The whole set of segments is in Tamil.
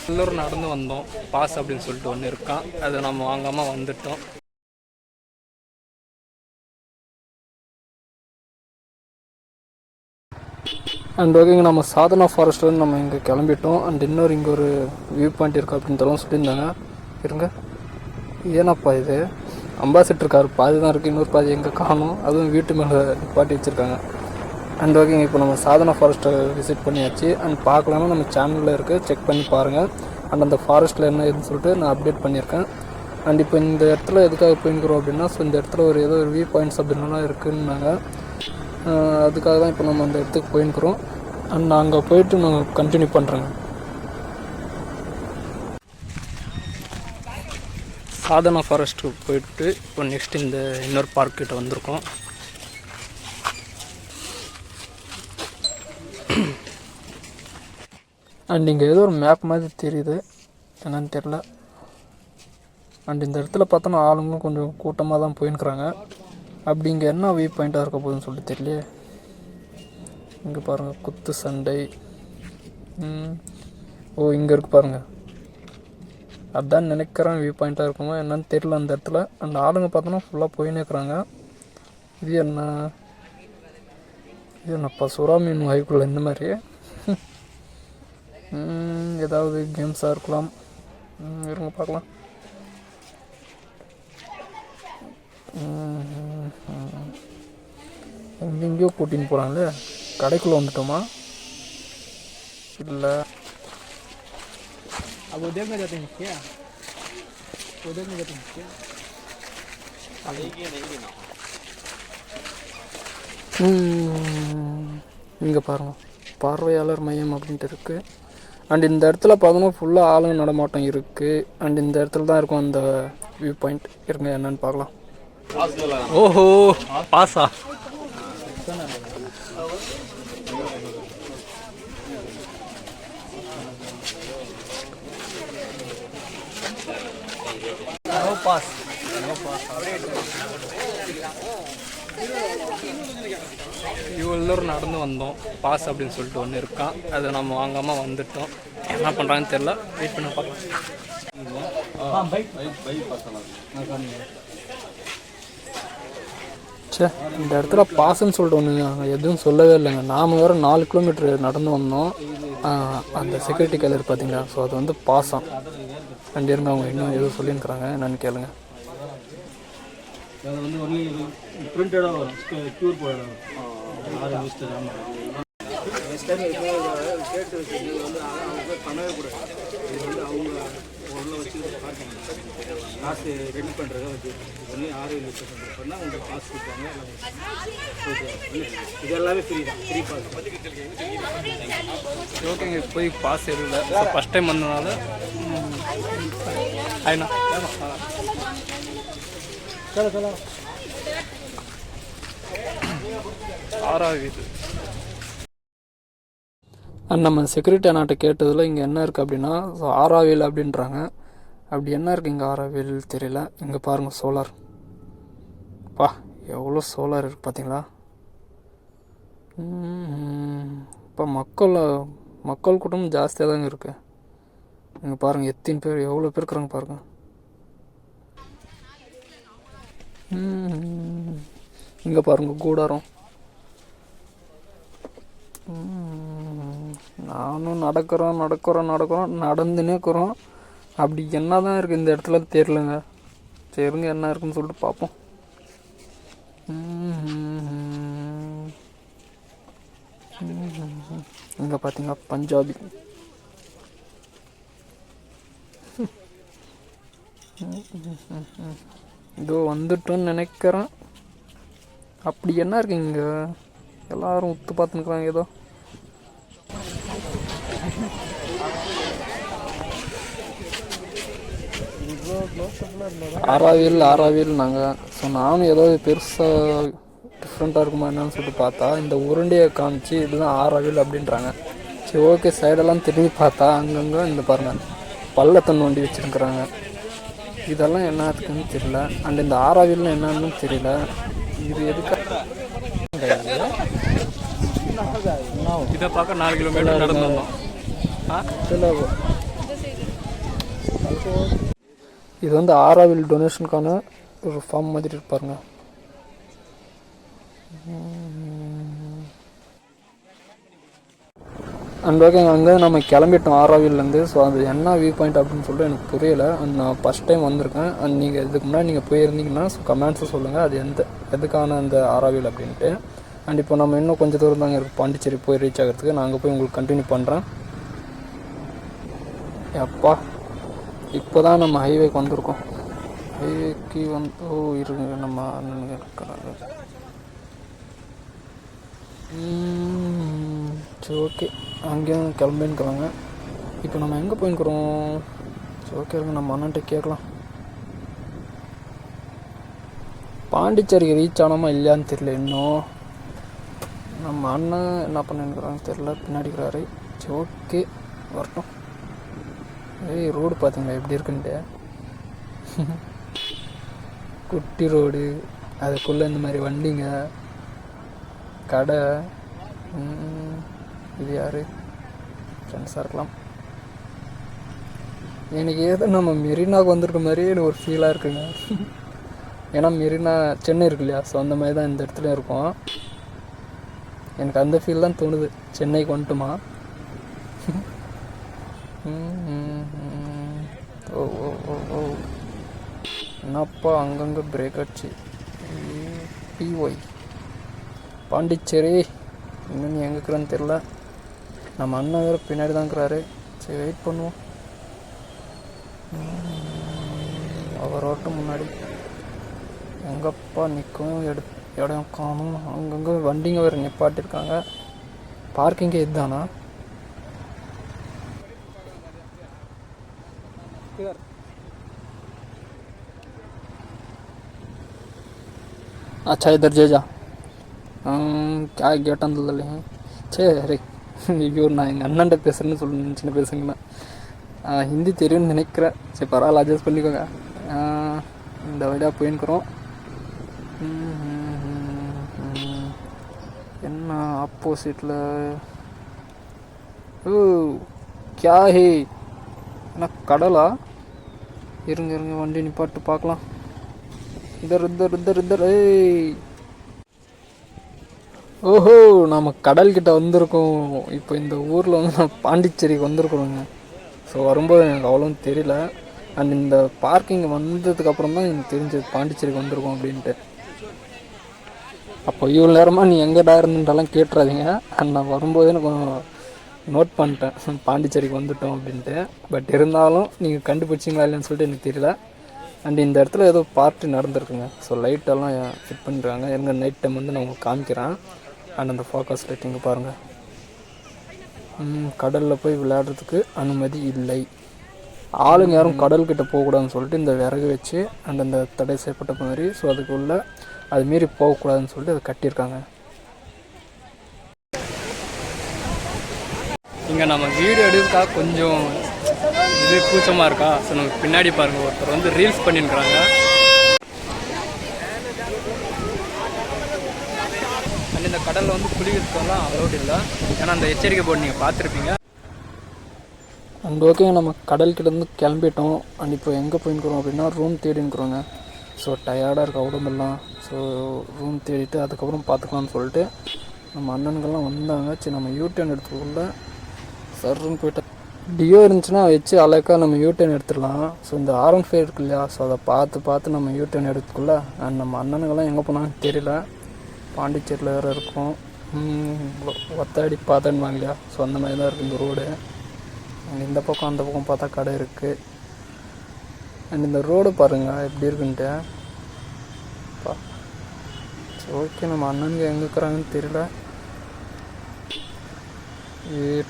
எல்லோரும் நடந்து வந்தோம். பாஸ் அப்படின்னு சொல்லிட்டு ஒன்று இருக்கான், அதை நம்ம வாங்காமல் வந்துட்டோம். அண்ட் ஓகேங்க, நம்ம சாதனா ஃபாரஸ்ட்லேருந்து நம்ம இங்கே கிளம்பிட்டோம். அண்ட் இன்னொரு இங்கே ஒரு வியூ பாயிண்ட் இருக்குது அப்படின்றலாம் சொல்லியிருந்தாங்க. இருங்க, ஏன்னாப்பா இது அம்பாசிடர் கார் பாதி தான் இருக்குது, இன்னொரு பாதி எங்கே காணும், அதுவும் வீட்டு மேலே நிப்பாட்டி வச்சுருக்காங்க. அண்ட் ஓகேங்க, இப்போ நம்ம சாதனா ஃபாரஸ்ட்டை விசிட் பண்ணியாச்சு. அண்ட் பார்க்கலாம்னா நம்ம சேனலில் இருக்குது, செக் பண்ணி பாருங்கள். அண்ட் அந்த ஃபாரஸ்ட்டில் என்ன ஏதுன்னு சொல்லிட்டு நான் அப்டேட் பண்ணியிருக்கேன். அண்ட் இப்போ இந்த இடத்துல எதுக்காக போயிருக்கிறோம் அப்படின்னா, ஸோ இந்த இடத்துல ஏதோ ஒரு வியூ பாயிண்ட்ஸ் அப்படின்லாம் இருக்குதுன்னாங்க. அதுக்காக தான் இப்போ நம்ம அந்த இடத்துக்கு போயிருக்கிறோம். அண்ட் நான் அங்கே போயிட்டு நான் கண்டினியூ பண்ணுறேங்க. சாதனா ஃபாரஸ்ட்டுக்கு போயிட்டு இப்போ நெக்ஸ்ட் இந்த இன்னொரு பார்க் கிட்ட வந்திருக்கோம். அண்ட் இங்கே ஏதோ ஒரு மேப் மாதிரி தெரியுது, என்னன்னு தெரில. அண்ட் இந்த இடத்துல பார்த்தோன்னா ஆளுங்களும் கொஞ்சம் கூட்டமாக தான் போயின்னுக்குறாங்க. அப்படி இங்கே என்ன வியூ பாயிண்ட்டாக இருக்க போகுதுன்னு சொல்லிட்டு தெரியலையே. இங்கே பாருங்கள், குத்து சண்டை. ஓ, இங்கே இருக்குது பாருங்கள், அதான் நினைக்கிறேன் வியூ பாயிண்ட்டாக இருக்குமா என்னன்னு தெரியல அந்த இடத்துல. அந்த ஆளுங்க பார்த்தோன்னா ஃபுல்லாக போயின்னு இருக்கிறாங்க. இது என்னப்பா சுறா மீன் வாய்க்குள்ள இந்த மாதிரி ஏதாவது கேம்ஸாக இருக்கலாம். இருங்க பார்க்கலாம். எங்கெங்கேயோ கூட்டின்னு போகிறாங்களே, கடைக்குள்ளே வந்துட்டோமா இல்லை? இங்கே பாருங்கள், பார்வையாளர் மையம் அப்படின்ட்டு இருக்குது. அண்ட் இந்த இடத்துல பார்த்தோன்னா ஃபுல்லாக ஆளுங்க நடமாட்டம் இருக்குது. அண்ட் இந்த இடத்துல தான் இருக்கும் அந்த வியூ பாயிண்ட். இருங்க என்னன்னு பார்க்கலாம். ஓஹோ, பாஸா? பாஸ் இவ்வளோ நடந்து வந்தோம். பாஸ் அப்படின்னு சொல்லிட்டு ஒன்று இருக்கான், அதை நம்ம வாங்காமல் வந்துட்டோம். என்ன பண்ணுறாங்கன்னு தெரில, வெயிட் பண்ண பார்க்கலாம். சே, இந்த இடத்துல பாஸ்ன்னு சொல்லிட்டு ஒன்று நாங்கள் எதுவும் சொல்லவே இல்லைங்க. நாம் வேறு 4 கிலோமீட்டர் நடந்து வந்தோம். அந்த செக்யூரிட்டி கேலர் பார்த்தீங்களா, ஸோ அது வந்து பாஸாம். அண்ட் இருங்க, அவங்க இன்னும் எதுவும் சொல்லியிருக்கிறாங்க, என்னன்னு கேளுங்க. அது வந்து ஒன்லி பிரிண்டடாக வரும், க்யூர் போயிடும். கேட்டு வந்து அவங்க பண்ணவே கூடாது. இது வந்து அவங்க உள்ள வச்சு பார்க்கணும், காசு ரெடி பண்ணுறத வச்சு ஒன்லி 6 பண்ணால் உங்களுக்கு காசு கொடுப்பாங்க. இது எல்லாமே ஃப்ரீ தான், ஃப்ரீ பாஸ். ஓகேங்க, போய் பாஸ் எதுவும் இல்லை, ஃபஸ்ட் டைம் வந்ததுனால. ஆயினா ஆறாவது. நம்ம செக்யூரிட்டி அண்ணாட்ட கேட்டதில் இங்கே என்ன இருக்குது அப்படின்னா, ஆறாவேல் அப்படின்றாங்க. அப்படி என்ன இருக்குது இங்கே ஆறாவேல் தெரியல. இங்கே பாருங்கள், சோலார். பா, எவ்வளோ சோலார் இருக்குது பார்த்தீங்களா. இப்போ மக்கள் கூட்டமும் ஜாஸ்தியாக தாங்க இருக்குது. இங்கே பாருங்கள், எத்தனை பேர், எவ்வளோ பேர் இருக்கிறாங்க பாருங்கள். இங்கே பாருங்கள், கூடாரம். நானும் நடக்கிறோம் நடந்துன்னே இருக்கிறோம். அப்படி என்ன தான் இருக்குது இந்த இடத்துல தெரியலங்க. சரிங்க, என்ன இருக்குன்னு சொல்லிட்டு பார்ப்போம். இங்கே பார்த்தீங்கன்னா பஞ்சாபி. இதோ வந்துட்டோன்னு நினைக்கிறேன். அப்படி என்ன இருக்கு இங்கே, எல்லாரும் உத்து பார்த்துன்னுக்குறாங்க ஏதோ. ஆறாவில் நாங்கள். ஸோ நானும் ஏதோ பெருசாக டிஃப்ரெண்ட்டாக இருக்குமா என்னன்னு சொல்லிட்டு பார்த்தா, இந்த உருண்டையை காமிச்சு இதுதான் ஆறாவில் அப்படின்றாங்க. சரி, ஓகே, சைடெல்லாம் திரும்பி பார்த்தா அங்கங்கே இந்த பாருங்கள் பள்ளத்தை நோண்டி வச்சுருக்குறாங்க. இதெல்லாம் என்னத்துக்குன்னு தெரியல. அண்ட் இந்த ஆறாவில்னு என்னன்னு தெரியல. இது எதுக்கு இதை பார்க்க 4 கிலோமீட்டர் நடந்து வந்தோம். இது வந்து ஆராவில் டொனேஷனுக்கான ஒரு ஃபார்ம் மாதிரி இருப்பாருங்க. அண்ட் ஓகேங்க, அங்கே நம்ம கிளம்பிட்டோம் ஆராவிலேருந்து. ஸோ அது என்ன வியூ பாயிண்ட் அப்படின்னு சொல்லிட்டு எனக்கு புரியலை. அண்ட் நான் ஃபஸ்ட் டைம் வந்திருக்கேன். அண்ட் நீங்கள் இதுக்கு முன்னாடி நீங்கள் போயிருந்தீங்கன்னா கமெண்ட்ஸை சொல்லுங்கள், அது எதுக்கான அந்த ஆராவில் அப்படின்ட்டு. அண்ட் இப்போ நம்ம இன்னும் கொஞ்சம் தூரம் தாங்க இருக்குது பாண்டிச்சேரி போய் ரீச் ஆகிறதுக்கு. நான் அங்கே போய் உங்களுக்கு கண்டினியூ பண்ணுறேன். அப்பா இப்போ தான் நம்ம ஹைவேக்கு வந்திருக்கோம். ஹைவேக்கு இருங்க, நம்ம அண்ணனுங்க இருக்கிறாங்க. சரி ஓகே, அங்கேயும் கிளம்பின்னுக்குறாங்க. இப்போ நம்ம எங்கே போயின்னுக்குறோம்? சரி ஓகே இருங்க, நம்ம அண்ணன்ட்ட கேட்கலாம். பாண்டிச்சேரிக்கு ரீச் ஆனோமா இல்லையான்னு தெரியல இன்னும். நம்ம அண்ணன் என்ன பண்ணிருக்கிறான்னு தெரில, பின்னாடிக்கிறாரு. சரி ஓகே வரட்டும். ரோடு பார்த்தீங்களா எப்படி இருக்குன்ட்டு. குட்டி ரோடு, அதுக்குள்ளே இந்த மாதிரி வண்டிங்க, கடை. இது யார்? ஃப்ரெண்ட்ஸாக இருக்கலாம். எனக்கு ஏதோ நம்ம மெரினாவுக்கு வந்திருக்க மாதிரியே எனக்கு ஒரு ஃபீலாக இருக்குங்க. ஏன்னா மெரினா சென்னை இருக்கு இல்லையா, ஸோ அந்த மாதிரி தான் இந்த இடத்துல இருக்கும். எனக்கு அந்த ஃபீல் தான் தோணுது, சென்னைக்கு வந்துட்டுமா. ஓ ஓ ஓ ஓ என்னப்பா அங்கங்கே பிரேக் ஆச்சு. பிஒய் பாண்டிச்சேரி. இன்னும் நீ எங்கே இருக்கிறான்னு தெரில. நம்ம அண்ணன் வேறு பின்னாடி தான் இருக்கிறாரு. சரி வெயிட் பண்ணுவோம். அவர் ஓட்டம் முன்னாடி எங்கப்பா நிற்கும் இடம் காணும். அங்கங்கே வண்டிங்க வேறு நிப்பாட்டிருக்காங்க. பார்க்கிங்கே இதுதானா? अच्छा इधर जे जा क्या गेट अंदर சரி. ஐயோ நான் எங்கள் அண்ணன்ட்ட பேசுகிறேன்னு சொல்லி சின்ன பேசுங்கண்ணா. ஹிந்தி தெரியும்னு நினைக்கிறேன். சரி பரவாயில்ல, அட்ஜஸ்ட் பண்ணிக்கோங்க. இந்த வழியாக போயின்னுக்குறோம். என்ன ஆப்போசிட்டில் ஓ கியா ஹே, என்ன கடலா? இருங்க இருங்க, வண்டி நிப்பாட்டு பார்க்கலாம். இதர் இதர் இதர் இதர். ஏய் ஓஹோ, நம்ம கடல்கிட்ட வந்திருக்கோம். இப்போ இந்த ஊரில் வந்து நான் பாண்டிச்சேரிக்கு வந்திருக்கிறோங்க. ஸோ வரும்போது எனக்கு அவ்வளோ தெரியல. அண்ட் இந்த பார்க்கிங் வந்ததுக்கப்புறம் தான் எனக்கு தெரிஞ்சது பாண்டிச்சேரிக்கு வந்திருக்கோம் அப்படின்ட்டு. அப்போ இவ்வளோ நேரமாக நீ எங்கேடா இருந்துட்டாலாம் கேட்டுறாதீங்க. அண்ட் நான் வரும்போதே எனக்கு நோட் பண்ணிட்டேன் பாண்டிச்சேரிக்கு வந்துட்டோம் அப்படின்ட்டு. பட் இருந்தாலும் நீங்கள் கண்டுபிடிச்சிங்களா இல்லைன்னு சொல்லிட்டு எனக்கு தெரியல. அண்ட் இந்த இடத்துல ஏதோ பார்ட்டி நடந்திருக்குங்க. ஸோ லைட்டெல்லாம் ஃபிட் பண்ணிருக்காங்க. எங்கே நைட் டைம் வந்து நான் உங்களுக்கு காமிக்கிறேன். அண்ட் அந்த ஃபோக்கஸ் லைட் இங்கே பாருங்கள். கடலில் போய் விளையாடுறதுக்கு அனுமதி இல்லை. ஆளுங்க யாரும் கடல்கிட்ட போகக்கூடாதுன்னு சொல்லிட்டு இந்த விறகு வச்சு அண்ட் அந்த தடை செய்யப்பட்ட மாதிரி, ஸோ அதுக்குள்ளே அது மீறி போகக்கூடாதுன்னு சொல்லிட்டு அதை கட்டியிருக்காங்க. இங்கே நம்ம வீடியோ எடுக்கிறதுக்காக கொஞ்சம் இது கூச்சமாக இருக்கா. ஸோ நமக்கு பின்னாடி பாருங்கள், ஒருத்தர் வந்து ரீல்ஸ் பண்ணியிருக்கிறாங்க. அண்ட் இந்த கடலில் வந்து குளிக்கிறதுக்கெல்லாம் அலோடு இல்லை, ஏன்னா அந்த எச்சரிக்கை போர்டு நீங்கள் பார்த்துருப்பீங்க. அண்ட் ஓகேங்க, நம்ம கடல்கிட்டேருந்து கிளம்பிட்டோம். அண்ட் இப்போ எங்கே போயின்னுக்குறோம் அப்படின்னா ரூம் தேடின்னுக்குறோங்க. ஸோ டயர்டாக இருக்க உடம்பெல்லாம். ஸோ ரூம் தேடிட்டு அதுக்கப்புறம் பார்த்துக்கலாம்னு சொல்லிட்டு நம்ம அண்ணனுங்கள்லாம் வந்தாங்க. சரி நம்ம யூடர்ன் எடுத்துக்குள்ள சர்ன்னு போய்ட்டு டியோ இருந்துச்சுன்னா வச்சு அழகாக நம்ம யூடர்ன் எடுத்துடலாம். ஸோ இந்த R15 இருக்கு இல்லையா, ஸோ அதை பார்த்து நம்ம யூடர்ன் எடுத்துக்குள்ள நம்ம அண்ணனுங்கெல்லாம் எங்கே போனான்னு தெரியல. பாண்டிச்சேரியில் வேறு இருக்கும். ஒத்தடி பார்த்தேன்னு வாங்கலையா, ஸோ அந்த மாதிரி தான் இருக்குது இந்த ரோடு. அண்ட் இந்த பக்கம் அந்த பக்கம் பார்த்தா கடை இருக்குது. அண்ட் இந்த ரோடு பாருங்கள் எப்படி இருக்குன்ட்டு. ஓகே, நம்ம அண்ணனுங்க எங்கே இருக்கிறாங்கன்னு தெரியல.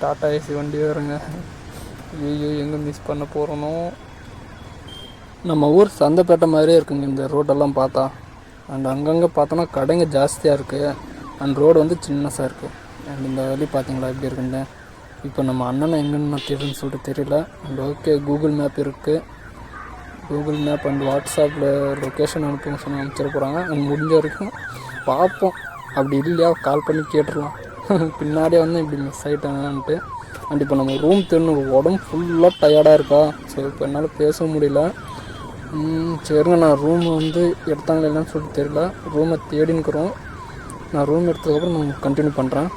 டாட்டா ஏசி வண்டி வருங்க. ஐயோ எங்கே மிஸ் பண்ண போகிறோனோ. நம்ம ஊர் சந்தைப்பேட்டை மாதிரியே இருக்குங்க இந்த ரோடெல்லாம் பார்த்தா. அண்ட் அங்கங்கே பார்த்தோன்னா கடைங்க ஜாஸ்தியாக இருக்குது. அண்ட் ரோடு வந்து சின்னஸாக இருக்குது. அண்ட் இந்த வழி பார்த்தீங்களா எப்படி இருக்குன்னு. இப்போ நம்ம அண்ணனை எங்கன்னு தெரியுன்னு சொல்லிட்டு தெரியல. அண்ட் ஓகே, கூகுள் மேப் இருக்குது. கூகுள் மேப் அண்ட் வாட்ஸ்அப்பில் லொக்கேஷன் அனுப்புங்க சொன்னால் அனுப்பிச்சிட போகிறாங்க. அண்ட் முடிஞ்ச வரைக்கும் பார்ப்போம். அப்படி இல்லையா கால் பண்ணி கேட்டுடலாம். பின்னாடியே வந்து இப்படி மிஸ் ஆகிட்டாங்கன்ட்டு. அண்ட் இப்போ நம்ம ரூம் தேடணும். உடம்பு ஃபுல்லாக டயர்டாக இருக்கா. ஸோ இப்போ என்னால் பேச முடியல. சரிங்க, நான் ரூம் வந்து எடுத்தாங்களே இல்லைன்னு சொல்லிட்டு தெரியல. ரூமை தேடின்னுக்குறோம். நான் ரூம் எடுத்ததுக்கப்புறம் நான் கண்டினியூ பண்ணுறேன்.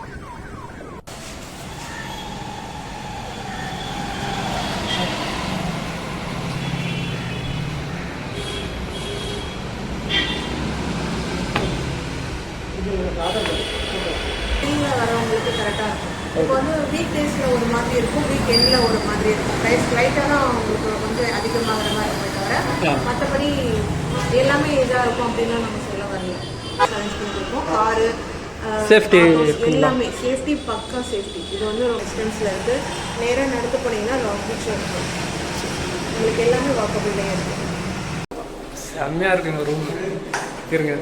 வரவங்களுக்கு கரெக்டாக இருக்கும். இப்போ வந்து வீக் டேஸில் ஒரு மாதிரி இருக்கும், வீக் எண்டில் ஒரு மாதிரி இருக்கும். ப்ரைஸ் லைட்டாக தான் உங்களுக்கு வந்து அதிகமாகிற மாதிரி இருக்குமே தவிர மற்றபடி எல்லாமே இதாக இருக்கும் அப்படின்னா நம்ம சொல்ல வரல. அரேஞ்ச்மெண்ட் இருக்கும், காரு சேஃப்டி எல்லாமே சேஃப்டி, பக்கா சேஃப்டி. இது வந்து ஒரு டிஸ்டன்ஸில் இருக்குது. நேராக நடந்து போனீங்கன்னா லாங் பீச் இருக்கும். உங்களுக்கு எல்லாமே வாக்கபிள்லேயே இருக்குது. செம்மையாக இருக்குங்க ரூம். இருங்க.